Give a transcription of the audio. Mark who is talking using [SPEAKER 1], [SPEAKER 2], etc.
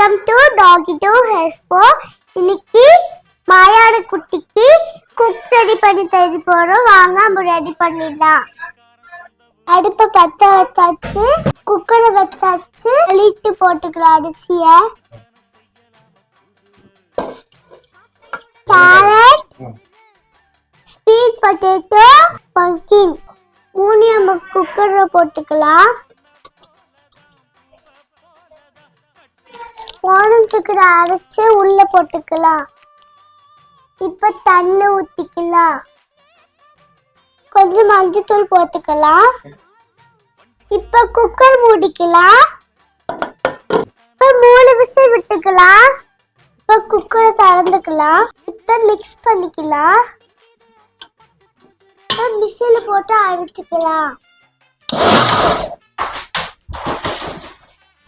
[SPEAKER 1] Welcome to doggy to ஹெஸ்போ. இன்னைக்கு மாயாட குட்டிக்கு குக் ரெடி பண்ணி தர போறோம். வாங்க நம்ம ரெடி பண்ணிடலாம். அடுப்பை பற்ற வச்சாச்சு, குக்கரை வச்சாச்சு. அழிட்டு போட்டுக்கலாம் அரிசிய. கேரட், ஸ்வீட் பொட்டேட்டோ, பம்கின் மூணு நம்ம குக்கர்ல போட்டுக்கலாம். வானத்துக்கு அரைச்சு உள்ள போட்டுக்கலாம். இப்ப தண்ணி ஊத்திக்கலாம். கொஞ்சம் மஞ்சத்தூள் போட்டுக்கலாம். இப்ப குக்கர் மூடிக்கலாம். இப்ப 3 விசில் விட்டுக்கலாம். இப்ப குக்கரை திறந்துக்கலாம். இப்ப மிக்ஸ் பண்ணிக்கலாம். இப்ப விசில் போட்டு அரைச்சுக்கலாம்.